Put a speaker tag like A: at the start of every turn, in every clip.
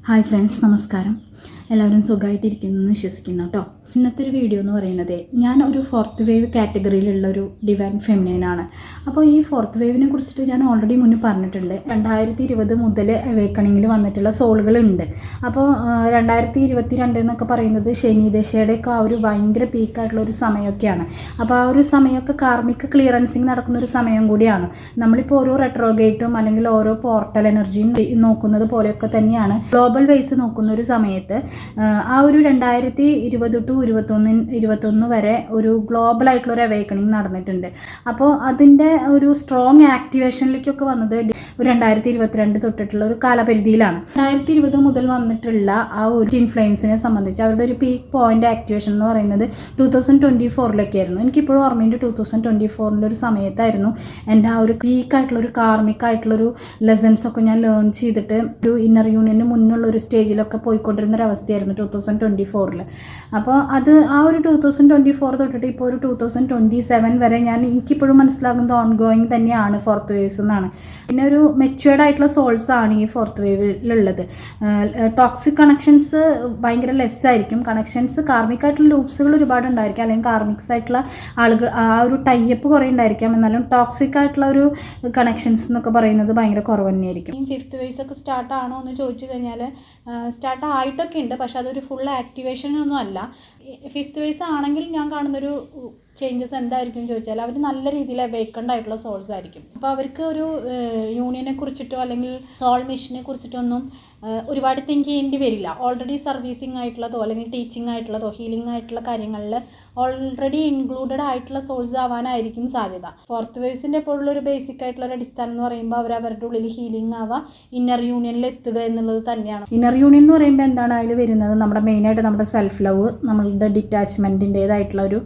A: Hi friends, നമസ്കാരം. എല്ലാവരും സുഖമായിട്ടിരിക്കുന്നു എന്ന് വിശ്വസിക്കുന്നു കേട്ടോ. ഇന്നത്തെ ഒരു വീഡിയോ എന്ന് പറയുന്നത്, ഞാൻ ഒരു ഫോർത്ത് വേവ് കാറ്റഗറിയിലുള്ള ഒരു ഡിവൈൻ ഫെമിനൈനാണ്. അപ്പോൾ ഈ ഫോർത്ത് വേവിനെ കുറിച്ചിട്ട് ഞാൻ ഓൾറെഡി മുന്നേ പറഞ്ഞിട്ടുണ്ട്. 2020 മുതൽ അവേക്കണിങ്ങിൽ വന്നിട്ടുള്ള സോളുകളുണ്ട്. അപ്പോൾ 2022 എന്നൊക്കെ പറയുന്നത് ശനിദശയുടെയൊക്കെ ആ ഒരു ഭയങ്കര പീക്കായിട്ടുള്ള ഒരു സമയമൊക്കെയാണ്. അപ്പോൾ ആ ഒരു സമയമൊക്കെ കാർമിക് ക്ലിയറൻസിങ് നടക്കുന്ന ഒരു സമയം കൂടിയാണ്. നമ്മളിപ്പോൾ ഓരോ റെട്രോഗേറ്റും അല്ലെങ്കിൽ ഓരോ പോർട്ടൽ എനർജിയും നോക്കുന്നത് പോലെയൊക്കെ തന്നെയാണ് ഗ്ലോബൽ വൈസ് നോക്കുന്ന ഒരു സമയത്ത് ആ ഒരു 2020 to 2021 വരെ ഒരു ഗ്ലോബൽ ആയിട്ടുള്ള ഒരു അവേക്കണിങ് നടന്നിട്ടുണ്ട്. അപ്പോൾ അതിൻ്റെ ഒരു സ്ട്രോങ് ആക്ടിവേഷനിലേക്കൊക്കെ വന്നത് 2022 തൊട്ടിട്ടുള്ള ഒരു കാലപരിധിയിലാണ്. 2020 മുതൽ വന്നിട്ടുള്ള ആ ഒരു ഇൻഫ്ലുവൻസിനെ സംബന്ധിച്ച് അവരുടെ ഒരു പീക്ക് പോയിന്റ് ആക്ടിവേഷൻ എന്ന് പറയുന്നത് 2024 ആയിരുന്നു. എനിക്കിപ്പോഴും ഓർമ്മയുണ്ട്, 2024 ഒരു സമയത്തായിരുന്നു എൻ്റെ ആ ഒരു പീക്കായിട്ടുള്ള ഒരു കാർമിക് ആയിട്ടുള്ളൊരു ലെസൺസ് ഒക്കെ ഞാൻ ലേൺ ചെയ്തിട്ട് ഒരു ഇന്നർ യൂണിയന് മുന്നുള്ള ഒരു സ്റ്റേജിലൊക്കെ പോയിക്കൊണ്ടിരുന്നൊരവസ്ഥയായിരുന്നു 2024. അപ്പോൾ അത് ആ ഒരു 2024 തൊട്ടിട്ട് ഇപ്പോൾ ഒരു 2027 വരെ എനിക്കിപ്പോഴും മനസ്സിലാകുന്നത് ഓൺഗോയിങ് തന്നെയാണ് ഫോർത്ത് വേവ്സ് എന്നാണ്. പിന്നെ ഒരു മെച്യൂർഡ് ആയിട്ടുള്ള സോൾസ് ആണ് ഈ ഫോർത്ത് വേവിലുള്ളത്. ടോക്സിക് കണക്ഷൻസ് ഭയങ്കര ലെസ് ആയിരിക്കും. കണക്ഷൻസ് കാർമിക് ആയിട്ടുള്ള ലൂപ്സുകൾ ഒരുപാട് ഉണ്ടായിരിക്കും, അല്ലെങ്കിൽ കാർമിക്സ് ആയിട്ടുള്ള ആളുകൾ ആ ഒരു ടൈപ്പ് കുറേ ഉണ്ടായിരിക്കാം. എന്നാലും ടോക്സിക് ആയിട്ടുള്ള ഒരു കണക്ഷൻസ് എന്നൊക്കെ പറയുന്നത് ഭയങ്കര കുറവ് തന്നെയായിരിക്കും. ഫിഫ്ത്ത് വേവ്സ് ഒക്കെ സ്റ്റാർട്ട് ആണോ എന്ന് ചോദിച്ചു കഴിഞ്ഞാൽ സ്റ്റാർട്ട് ആയിട്ടൊക്കെ ഉണ്ട്, പക്ഷെ അതൊരു ഫുൾ ആക്ടിവേഷൻ ഒന്നും അല്ല. ഫിഫ്ത്ത് വേവ്സ് ആണെങ്കിൽ ഞാൻ കാണുന്നൊരു ചേഞ്ചസ് എന്തായിരിക്കും എന്ന് ചോദിച്ചാൽ, അവർ നല്ല രീതിയിൽ അവേക്കൻഡ് ആയിട്ടുള്ള സോൾസ് ആയിരിക്കും. അപ്പോൾ അവർക്ക് ഒരു യൂണിയനെ കുറിച്ചിട്ടോ അല്ലെങ്കിൽ സോൾ മിഷനെ കുറിച്ചിട്ടോ ഒന്നും ഒരുപാട് തിങ്ക് ചെയ്യേണ്ടി വരില്ല. ഓൾറെഡി സർവീസിങ് ആയിട്ടുള്ളതോ അല്ലെങ്കിൽ ടീച്ചിങ് ആയിട്ടുള്ളതോ ഹീലിംഗ് ആയിട്ടുള്ള കാര്യങ്ങളിൽ ഓൾറെഡി ഇൻക്ലൂഡഡ് ആയിട്ടുള്ള സോൾസ് ആവാനായിരിക്കും സാധ്യത. ഫോർത്ത് വേവ്സിൻ്റെ എപ്പോഴുള്ളൊരു ബേസിക് ആയിട്ടുള്ള ഒരു അടിസ്ഥാനം എന്ന് പറയുമ്പോൾ അവരുടെ ഉള്ളിൽ ഹീലിംഗ് ആവുക, ഇന്നർ യൂണിയനിൽ എത്തുക എന്നുള്ളത് തന്നെയാണ്. ഇന്നർ യൂണിയൻ എന്ന് പറയുമ്പോൾ എന്താണ് അതിൽ വരുന്നത്? നമ്മുടെ മെയിനായിട്ട് നമ്മുടെ സെൽഫ് ലവ്, നമ്മളുടെ ഡിറ്റാച്ച്മെൻറ്റിൻ്റേതായിട്ടുള്ള ഒരു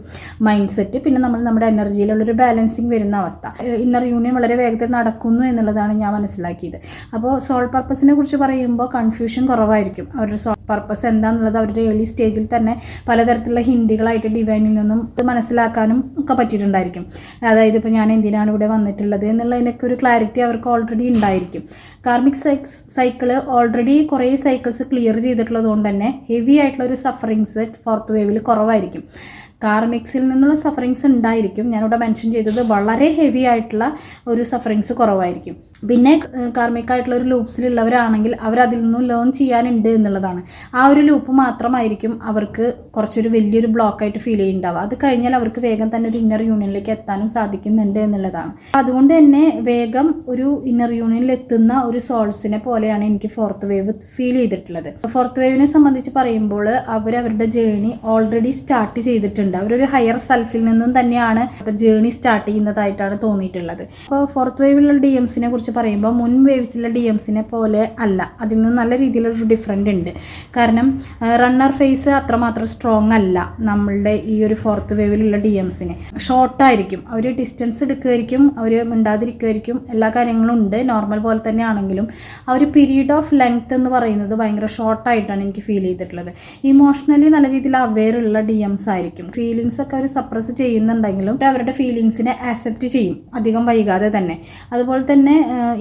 A: മൈൻഡ് സെറ്റ്, പിന്നെ നമ്മുടെ എനർജിയിലുള്ളൊരു ബാലൻസിങ് വരുന്ന അവസ്ഥ. ഇന്നർ യൂണിയൻ വളരെ വേഗത്തിൽ നടക്കുന്നു എന്നുള്ളതാണ് ഞാൻ മനസ്സിലാക്കിയത്. അപ്പോൾ സോൾ പർപ്പസിനെ കുറിച്ച് പറയുമ്പോൾ കൺഫ്യൂഷൻ കുറവായിരിക്കും. അവരുടെ സോൾ പർപ്പസ് എന്താണെന്നുള്ളത് അവരുടെ ഏർലി സ്റ്റേജിൽ തന്നെ പലതരത്തിലുള്ള ഹിന്ദികളായിട്ട് ഡിവൈനിൽ നിന്നും മനസ്സിലാക്കാനും ഒക്കെ പറ്റിയിട്ടുണ്ടായിരിക്കും. അതായത് ഇപ്പോൾ ഞാൻ എന്തിനാണ് ഇവിടെ വന്നിട്ടുള്ളത് എന്നുള്ളതിനൊക്കെ ഒരു ക്ലാരിറ്റി അവർക്ക് ഓൾറെഡി ഉണ്ടായിരിക്കും. കാർമിക് സൈക്കിള് ഓൾറെഡി കുറേ സൈക്കിൾസ് ക്ലിയർ ചെയ്തിട്ടുള്ളത് കൊണ്ട് തന്നെ ഹെവി ആയിട്ടുള്ള ഒരു സഫറിങ്സ് ഫോർത്ത് വേവിൽ കുറവായിരിക്കും. കാർമിക്സിൽ നിന്നുള്ള സഫറിങ്സ് ഉണ്ടായിരിക്കും. ഞാനിവിടെ മെൻഷൻ ചെയ്തത് വളരെ ഹെവി ആയിട്ടുള്ള ഒരു സഫറിങ്സ് കുറവായിരിക്കും. പിന്നെ കാർമിക് ഒരു ലൂപ്സിലുള്ളവരാണെങ്കിൽ അവരതിൽ നിന്നും ലേൺ ചെയ്യാനുണ്ട് എന്നുള്ളതാണ്. ആ ഒരു ലൂപ്പ് മാത്രമായിരിക്കും അവർക്ക് കുറച്ചൊരു വലിയൊരു ബ്ലോക്കായിട്ട് ഫീൽ ചെയ്യുന്നുണ്ടാവുക. അത് കഴിഞ്ഞാൽ അവർക്ക് വേഗം തന്നെ ഒരു ഇന്നർ യൂണിയനിലേക്ക് എത്താനും സാധിക്കുന്നുണ്ട് എന്നുള്ളതാണ്. അതുകൊണ്ട് തന്നെ വേഗം ഒരു ഇന്നർ യൂണിയനിൽ എത്തുന്ന ഒരു സോൾസിനെ പോലെയാണ് എനിക്ക് ഫോർത്ത് വേവ് ഫീൽ ചെയ്തിട്ടുള്ളത്. ഫോർത്ത് വേവിനെ സംബന്ധിച്ച് പറയുമ്പോൾ അവരവരുടെ ജേണി ഓൾറെഡി സ്റ്റാർട്ട് ചെയ്തിട്ടുണ്ട്. അവരൊരു ഹയർ സെൽഫിൽ നിന്നും തന്നെയാണ് ജേണി സ്റ്റാർട്ട് ചെയ്യുന്നതായിട്ടാണ് തോന്നിയിട്ടുള്ളത്. അപ്പോൾ ഫോർത്ത് വേവിലുള്ള DMസിനെ കുറിച്ച് പറയുമ്പോൾ മുൻ വേവ്സിലെ DMസിനെ പോലെ അല്ല, അതിൽ നിന്ന് നല്ല രീതിയിലൊരു ഡിഫറൻറ്റ് ഉണ്ട്. കാരണം റണ്ണർ ഫേസ് അത്രമാത്രം സ്ട്രോങ് അല്ല നമ്മളുടെ ഈ ഒരു ഫോർത്ത് വേവിലുള്ള DMസിന്. ഷോർട്ടായിരിക്കും, അവർ ഡിസ്റ്റൻസ് എടുക്കുമായിരിക്കും, അവർ മിണ്ടാതിരിക്കുമായിരിക്കും, എല്ലാ കാര്യങ്ങളും ഉണ്ട് നോർമൽ പോലെ തന്നെ ആണെങ്കിലും ആ ഒരു പീരീഡ് ഓഫ് ലെങ്ത് എന്ന് പറയുന്നത് ഭയങ്കര ഷോർട്ടായിട്ടാണ് എനിക്ക് ഫീൽ ചെയ്തിട്ടുള്ളത്. ഇമോഷണലി നല്ല രീതിയിൽ അവെയർ ഉള്ള DMs ആയിരിക്കും. ഫീലിങ്സ് ഒക്കെ അവർ സപ്രസ് ചെയ്യുന്നുണ്ടെങ്കിലും അവരുടെ ഫീലിങ്സിനെ ആക്സെപ്റ്റ് ചെയ്യും അധികം വൈകാതെ തന്നെ. അതുപോലെ തന്നെ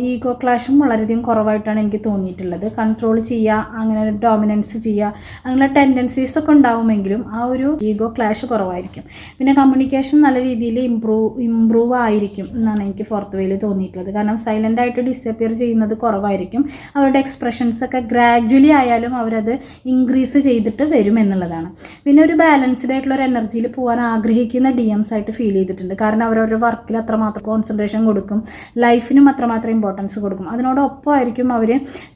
A: ഈഗോ ക്ലാഷും വളരെയധികം കുറവായിട്ടാണ് എനിക്ക് തോന്നിയിട്ടുള്ളത്. കൺട്രോൾ ചെയ്യുക, അങ്ങനെ ഡോമിനൻസ് ചെയ്യുക, അങ്ങനെ ടെൻഡൻസീസ് ഒക്കെ ഉണ്ടാവുമെങ്കിലും ആ ഒരു ഈഗോ ക്ലാഷ് കുറവായിരിക്കും. പിന്നെ കമ്മ്യൂണിക്കേഷൻ നല്ല രീതിയിൽ ഇമ്പ്രൂവ് ആയിരിക്കും എന്നാണ് എനിക്ക് ഫോർത്ത് വേയിൽ തോന്നിയിട്ടുള്ളത്. കാരണം സൈലൻ്റ് ആയിട്ട് ഡിസപ്പിയർ ചെയ്യുന്നത് കുറവായിരിക്കും. അവരുടെ എക്സ്പ്രഷൻസ് ഒക്കെ ഗ്രാജ്വലി ആയാലും അവരത് ഇൻക്രീസ് ചെയ്തിട്ട് വരും എന്നുള്ളതാണ്. പിന്നെ ഒരു ബാലൻസ്ഡ് ആയിട്ടുള്ള ഒരു എനർജിയിൽ പോകാൻ ആഗ്രഹിക്കുന്ന DMs ആയിട്ട് ഫീൽ ചെയ്തിട്ടുണ്ട്. കാരണം അവരവരുടെ വർക്കിൽ അത്രമാത്രം കോൺസെൻട്രേഷൻ കൊടുക്കും, ലൈഫിനും അത്രമാത്രം ഇമ്പോർട്ടൻസ് കൊടുക്കും. അതിനോടൊപ്പമായിരിക്കും അവർ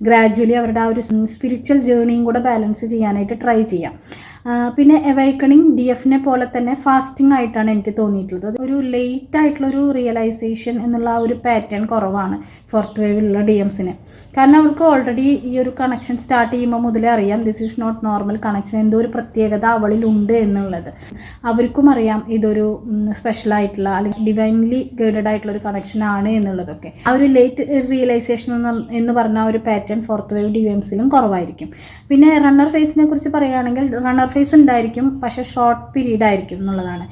A: ഗ്രാജ്വലി അവരുടെ ആ ഒരു സ്പിരിച്വൽ ജേർണിയും കൂടെ ബാലൻസ് ചെയ്യാനായിട്ട് ട്രൈ ചെയ്യാം. പിന്നെ അവേക്കണിങ് DFനെ പോലെ തന്നെ ഫാസ്റ്റിംഗ് ആയിട്ടാണ് എനിക്ക് തോന്നിയിട്ടുള്ളത്. ഒരു ലേറ്റ് ആയിട്ടുള്ളൊരു റിയലൈസേഷൻ എന്നുള്ള ആ ഒരു പാറ്റേൺ കുറവാണ് ഫോർത്ത് വേവിലുള്ള DMസിന്. കാരണം അവർക്ക് ഓൾറെഡി ഈ ഒരു കണക്ഷൻ സ്റ്റാർട്ട് ചെയ്യുമ്പോൾ മുതലേ അറിയാം this is not normal connection, എന്തോ ഒരു പ്രത്യേകത അവളിലുണ്ട് എന്നുള്ളത്. അവർക്കും അറിയാം ഇതൊരു സ്പെഷ്യലായിട്ടുള്ള അല്ലെങ്കിൽ ഡിവൈൻലി ഗൈഡഡ് ആയിട്ടുള്ള ഒരു കണക്ഷൻ ആണ് എന്നുള്ളതൊക്കെ. ആ ഒരു ലേറ്റ് റിയലൈസേഷൻ എന്ന് പറഞ്ഞ ഒരു പാറ്റേൺ ഫോർത്ത് വേവ് DMസിലും കുറവായിരിക്കും. പിന്നെ റണ്ണർ ഫേസിനെ കുറിച്ച് പറയുകയാണെങ്കിൽ റണ്ണർ ഇന്റർഫേസ് ഉണ്ടായിരിക്കും, പക്ഷേ ഷോർട്ട് പീരീഡ് ആയിരിക്കും എന്നുള്ളതാണ്.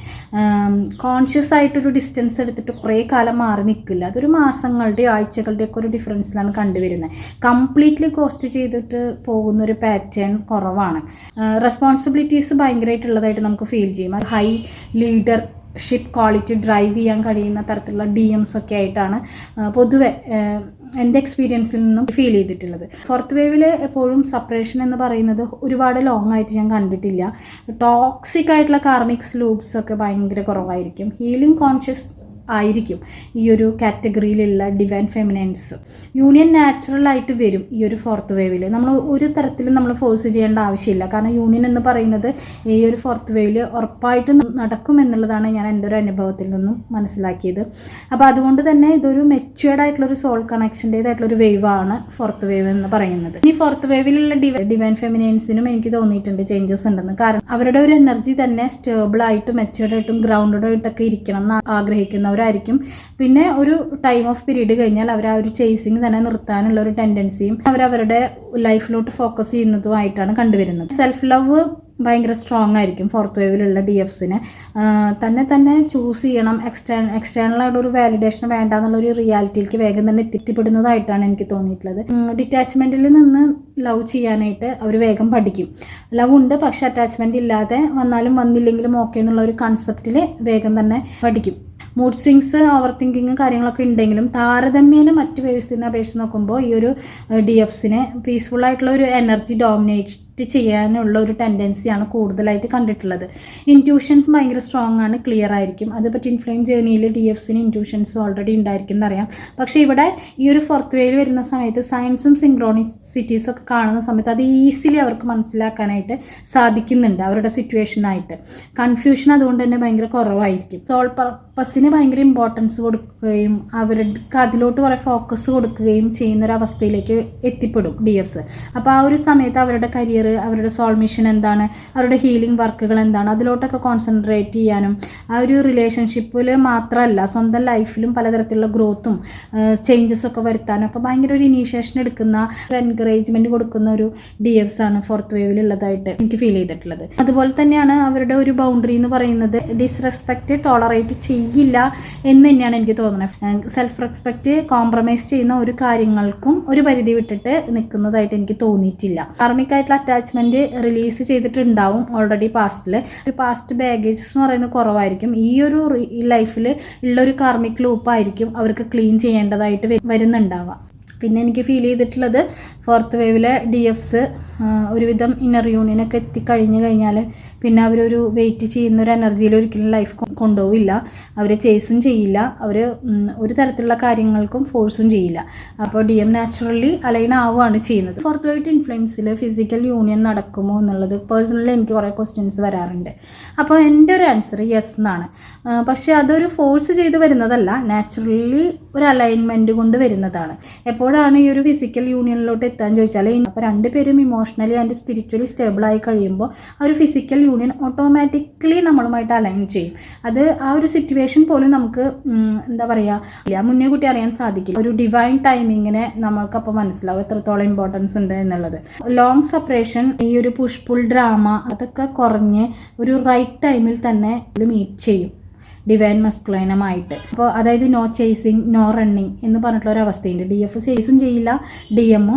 A: കോൺഷ്യസ് ആയിട്ടൊരു ഡിസ്റ്റൻസ് എടുത്തിട്ട് കുറേ കാലം മാറി നിൽക്കില്ല. അതൊരു മാസങ്ങളുടെയോ ആഴ്ചകളുടെയോ ഒക്കെ ഒരു ഡിഫറൻസിലാണ് കണ്ടുവരുന്നത്. കംപ്ലീറ്റ്ലി കോസ്റ്റ് ചെയ്തിട്ട് പോകുന്നൊരു പാറ്റേൺ കുറവാണ്. റെസ്പോൺസിബിലിറ്റീസ് ഭയങ്കരമായിട്ടുള്ളതായിട്ട് നമുക്ക് ഫീൽ ചെയ്യും. ഹൈ ലീഡർഷിപ്പ് ക്വാളിറ്റി ഡ്രൈവ് ചെയ്യാൻ കഴിയുന്ന തരത്തിലുള്ള DMs ഒക്കെ ആയിട്ടാണ് പൊതുവെ എൻ്റെ എക്സ്പീരിയൻസിൽ നിന്നും ഫീൽ ചെയ്തിട്ടുള്ളത്. ഫോർത്ത് വേവിൽ എപ്പോഴും സെപ്പറേഷൻ എന്ന് പറയുന്നത് ഒരുപാട് ലോങ് ആയിട്ട് ഞാൻ കണ്ടിട്ടില്ല. ടോക്സിക് ആയിട്ടുള്ള കാർമിക്സ് ലൂപ്സ് ഒക്കെ ഭയങ്കര കുറവായിരിക്കും. ഹീലിംഗ് കോൺഷ്യസ് ആയിരിക്കും ഈ ഒരു കാറ്റഗറിയിലുള്ള ഡിവൈൻ ഫെമിനൈൻസ്. യൂണിയൻ നാച്ചുറലായിട്ട് വരും ഈ ഒരു ഫോർത്ത് വേവിൽ. നമ്മൾ ഒരു തരത്തിലും നമ്മൾ ഫോഴ്സ് ചെയ്യേണ്ട ആവശ്യമില്ല. കാരണം യൂണിയൻ എന്ന് പറയുന്നത് ഈ ഒരു ഫോർത്ത് വേവിൽ ഉറപ്പായിട്ടും നടക്കുമെന്നുള്ളതാണ് ഞാൻ എൻ്റെ ഒരു അനുഭവത്തിൽ നിന്നും മനസ്സിലാക്കിയത്. അപ്പോൾ അതുകൊണ്ട് തന്നെ ഇതൊരു മെച്യൂർഡ് ആയിട്ടുള്ളൊരു സോൾ കണക്ഷൻ്റേതായിട്ടുള്ളൊരു വേവാണ് ഫോർത്ത് വേവ് എന്ന് പറയുന്നത്. ഈ ഫോർത്ത് വേവിലുള്ള ഡിവൈൻ ഫെമിനൈൻസിനും എനിക്ക് തോന്നിയിട്ടുണ്ട് ചേഞ്ചസ് ഉണ്ടെന്ന്. കാരണം അവരുടെ ഒരു എനർജി തന്നെ സ്റ്റേബിളായിട്ടും മെച്യൂർഡായിട്ടും ഗ്രൗണ്ടഡായിട്ടൊക്കെ ഇരിക്കണം എന്ന് ആഗ്രഹിക്കുന്നവരായിരിക്കും. പിന്നെ ഒരു ടൈം ഓഫ് പീരീഡ് കഴിഞ്ഞാൽ അവർ ആ ഒരു ചേസിങ് തന്നെ നിർത്താനുള്ള ഒരു ടെൻഡൻസിയും അവരവരുടെ ലൈഫിലോട്ട് ഫോക്കസ് ചെയ്യുന്നതുമായിട്ടാണ് കണ്ടുവരുന്നത്. സെൽഫ് ലവ് ഭയങ്കര സ്ട്രോങ് ആയിരിക്കും ഫോർത്ത് വേവിലുള്ള DFസിന്. തന്നെ ചൂസ് ചെയ്യണം. എക്സ്റ്റേണലായിട്ട് ഒരു വാലിഡേഷൻ വേണ്ട എന്നുള്ളൊരു റിയാലിറ്റിയിലേക്ക് വേഗം തന്നെ എത്തിപ്പെടുന്നതായിട്ടാണ് എനിക്ക് തോന്നിയിട്ടുള്ളത്. ഡിറ്റാച്ച്മെൻറ്റിൽ നിന്ന് ലവ് ചെയ്യാനായിട്ട് അവർ വേഗം പഠിക്കും. ലവ് ഉണ്ട്, പക്ഷെ അറ്റാച്ച്മെൻറ്റ് ഇല്ലാതെ വന്നാലും വന്നില്ലെങ്കിലും ഓക്കെ എന്നുള്ള ഒരു കൺസെപ്റ്റിൽ വേഗം തന്നെ പഠിക്കും. മൂഡ് സ്വിങ്സ്, ഓവർ തിങ്കിങ് കാര്യങ്ങളൊക്കെ ഉണ്ടെങ്കിലും താരതമ്യേന മറ്റ് വേവ്സിനെ അപേക്ഷിച്ച് നോക്കുമ്പോൾ ഈ ഒരു DFസിനെ പീസ്ഫുള്ളായിട്ടുള്ള ഒരു എനർജി ഡോമിനേറ്റ് ചെയ്യാനുള്ള ഒരു ടെൻഡൻസിയാണ് കൂടുതലായിട്ട് കണ്ടിട്ടുള്ളത്. ഇൻറ്റ്യൂഷൻസ് ഭയങ്കര സ്ട്രോങ് ആണ്, ക്ലിയർ ആയിരിക്കും. അതിപ്പോൾ ട്വിൻ ഫ്ലെയിം ജേർണിയിൽ DFസിന് ഇൻറ്റ്യൂഷൻസ് ഓൾറെഡി ഉണ്ടായിരിക്കും എന്നറിയാം. പക്ഷേ ഇവിടെ ഈ ഒരു ഫോർത്ത് വേയിൽ വരുന്ന സമയത്ത് സയൻസും സിങ്ക്രോണിസിറ്റീസും ഒക്കെ കാണുന്ന സമയത്ത് അത് ഈസിലി അവർക്ക് മനസ്സിലാക്കാനായിട്ട് സാധിക്കുന്നുണ്ട് അവരുടെ സിറ്റുവേഷനായിട്ട്. കൺഫ്യൂഷൻ അതുകൊണ്ട് തന്നെ ഭയങ്കര കുറവായിരിക്കും. സോൾ പർപ്പസിന് ഭയങ്കര ഇമ്പോർട്ടൻസ് കൊടുക്കുകയും അവർക്ക് അതിലോട്ട് കുറേ ഫോക്കസ് കൊടുക്കുകയും ചെയ്യുന്നൊരവസ്ഥയിലേക്ക് എത്തിപ്പെടും DFs. അപ്പോൾ ആ ഒരു സമയത്ത് അവരുടെ കരിയർ, അവരുടെ സോൾ മിഷൻ എന്താണ്, അവരുടെ ഹീലിംഗ് വർക്കുകൾ എന്താണ്, അതിലോട്ടൊക്കെ കോൺസെൻട്രേറ്റ് ചെയ്യാനും ആ ഒരു റിലേഷൻഷിപ്പിൽ മാത്രമല്ല സ്വന്തം ലൈഫിലും പലതരത്തിലുള്ള ഗ്രോത്തും ചേഞ്ചസ് ഒക്കെ വരുത്താനും ഒക്കെ ഭയങ്കര ഒരു ഇനീഷ്യേഷൻ എടുക്കുന്ന, ഒരു എൻകറേജ്മെൻറ്റ് കൊടുക്കുന്ന ഒരു DFs ആണ് ഫോർത്ത് വേവിലുള്ളതായിട്ട് എനിക്ക് ഫീൽ ചെയ്തിട്ടുള്ളത്. അതുപോലെ തന്നെയാണ് അവരുടെ ഒരു ബൗണ്ടറി എന്ന് പറയുന്നത് ഡിസ്റെസ്പെക്റ്റ് ടോളറേറ്റ് ചെയ്യില്ല എന്ന് തന്നെയാണ് എനിക്ക് തോന്നുന്നത്. സെൽഫ് റെസ്പെക്റ്റ് കോംപ്രമൈസ് ചെയ്യുന്ന ഒരു കാര്യങ്ങൾക്കും ഒരു പരിധി വിട്ടിട്ട് നിൽക്കുന്നതായിട്ട് എനിക്ക് തോന്നിയിട്ടില്ല. കാർമിക്കായിട്ടുള്ള അറ്റാച്ച്മെൻറ്റ് റിലീസ് ചെയ്തിട്ടുണ്ടാവും ഓൾറെഡി പാസ്റ്റിൽ. ഒരു പാസ്റ്റ് ബാഗേജസ് എന്ന് പറയുന്നത് കുറവായിരിക്കും. ഈ ഒരു ലൈഫിൽ ഉള്ളൊരു കാർമിക് ലൂപ്പായിരിക്കും അവർക്ക് ക്ലീൻ ചെയ്യേണ്ടതായിട്ട് വരുന്നുണ്ടാവുക. പിന്നെ എനിക്ക് ഫീൽ ചെയ്തിട്ടുള്ളത് ഫോർത്ത് വേവിലെ DFs ഒരുവിധം ഇന്നർ യൂണിയനൊക്കെ എത്തിക്കഴിഞ്ഞ് കഴിഞ്ഞാൽ പിന്നെ അവരൊരു വെയിറ്റ് ചെയ്യുന്ന ഒരു എനർജിയിൽ ഒരിക്കലും ലൈഫ് കൊണ്ടുപോവില്ല. അവർ ചേസും ചെയ്യില്ല, അവർ ഒരു തരത്തിലുള്ള കാര്യങ്ങൾക്കും ഫോഴ്സും ചെയ്യില്ല. അപ്പോൾ DM നാച്ചുറലി അലൈൻ ആവുകയാണ് ചെയ്യുന്നത്. ഫോർത്ത് വേവ് ഇൻഫ്ലുവൻസിൽ ഫിസിക്കൽ യൂണിയൻ നടക്കുമോ എന്നുള്ളത് പേഴ്സണലി എനിക്ക് കുറേ ക്വസ്റ്റ്യൻസ് വരാറുണ്ട്. അപ്പോൾ എൻ്റെ ഒരു ആൻസർ യെസ് എന്നാണ്. പക്ഷേ അതൊരു ഫോഴ്സ് ചെയ്ത് വരുന്നതല്ല, നാച്ചുറലി ഒരു അലൈൻമെൻറ്റ് കൊണ്ട് വരുന്നതാണ്. എപ്പോഴാണ് ഈ ഒരു ഫിസിക്കൽ യൂണിയനിലോട്ട് എത്താൻ ചോദിച്ചാൽ, അപ്പോൾ രണ്ടുപേരും ഇമോഷണലി ആൻഡ് സ്പിരിച്വലി സ്റ്റേബിളായി കഴിയുമ്പോൾ ആ ഒരു ഫിസിക്കൽ യൂണിയൻ ഓട്ടോമാറ്റിക്കലി നമ്മളുമായിട്ട് അലൈൻ ചെയ്യും. അത് ആ ഒരു സിറ്റുവേഷൻ പോലും നമുക്ക് എന്താ പറയുക മുന്നേ കൂട്ടി അറിയാൻ സാധിക്കില്ല. ഒരു ഡിവൈൻ ടൈമിങ്ങിനെ നമ്മൾക്കപ്പോൾ മനസ്സിലാവും എത്രത്തോളം ഇമ്പോർട്ടൻസ് ഉണ്ട് എന്നുള്ളത്. ലോങ് സെപ്പറേഷൻ, ഈ ഒരു പുഷ് പുൾ ഡ്രാമ അതൊക്കെ കുറഞ്ഞ് ഒരു റൈറ്റ് ടൈമിൽ തന്നെ ഇത് മീറ്റ് ചെയ്യും ഡിവൈൻ മസ്കുലൈനുമായിട്ട്. അപ്പോൾ അതായത് നോ ചേസിങ്, നോ റണ്ണിങ് എന്ന് പറഞ്ഞിട്ടുള്ള ഒരു അവസ്ഥയുണ്ട്. DF ചേസും ചെയ്യില്ല, DM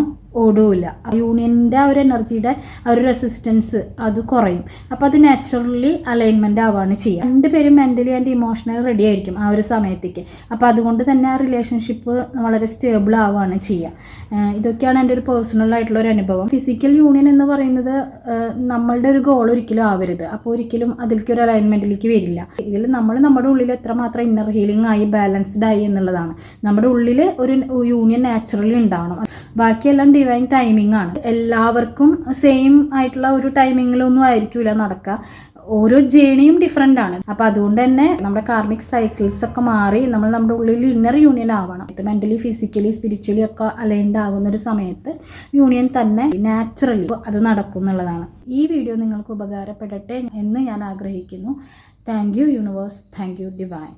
A: ഓടുമില്ല. യൂണിയൻ്റെ ആ ഒരു എനർജിയുടെ ആ ഒരു റെസിസ്റ്റൻസ് അത് കുറയും. അപ്പോൾ അത് നാച്ചുറലി അലൈൻമെൻ്റ് ആവുകയാണ് ചെയ്യുക. രണ്ടുപേരും മെൻ്റലി ആൻഡ് ഇമോഷണലി റെഡി ആയിരിക്കും ആ ഒരു സമയത്തേക്ക്. അപ്പോൾ അതുകൊണ്ട് തന്നെ ആ റിലേഷൻഷിപ്പ് വളരെ സ്റ്റേബിൾ ആവുകയാണ് ചെയ്യുക. ഇതൊക്കെയാണ് എൻ്റെ ഒരു പേഴ്സണൽ ആയിട്ടുള്ള ഒരു അനുഭവം. ഫിസിക്കൽ യൂണിയൻ എന്ന് പറയുന്നത് നമ്മളുടെ ഒരു ഗോൾ ഒരിക്കലും ആവരുത്. അപ്പോൾ ഒരിക്കലും അതിലേക്ക് ഒരു അലൈൻമെൻറ്റിലേക്ക് വരില്ല. ഇതിൽ നമ്മുടെ ഉള്ളിൽ എത്രമാത്രം ഇന്നർ ഹീലിംഗ് ആയി ബാലൻസ്ഡ് ആയി എന്നുള്ളതാണ്. നമ്മുടെ ഉള്ളിൽ ഒരു യൂണിയൻ നാച്ചുറലി ഉണ്ടാവണം. ബാക്കിയെല്ലാം ഡിവൈൻ ടൈമിംഗ് ആണ്. എല്ലാവർക്കും സെയിം ആയിട്ടുള്ള ഒരു ടൈമിങ്ങിലൊന്നും ആയിരിക്കില്ല നടക്കുക. ഓരോ ജേണിയും ഡിഫറെൻ്റ് ആണ്. അപ്പോൾ അതുകൊണ്ട് തന്നെ നമ്മുടെ കാർമിക് സൈക്കിൾസ് ഒക്കെ മാറി നമ്മുടെ ഉള്ളിൽ ഇന്നർ യൂണിയൻ ആവണം. ഇത് മെൻ്റലി, ഫിസിക്കലി, സ്പിരിച്വലി ഒക്കെ അലൈൻഡ് ആകുന്ന ഒരു സമയത്ത് യൂണിയൻ തന്നെ നാച്ചുറലി അത് നടക്കും എന്നുള്ളതാണ്. ഈ വീഡിയോ നിങ്ങൾക്ക് ഉപകാരപ്പെടട്ടെ എന്ന് ഞാൻ ആഗ്രഹിക്കുന്നു. Thank you universe, thank you divine.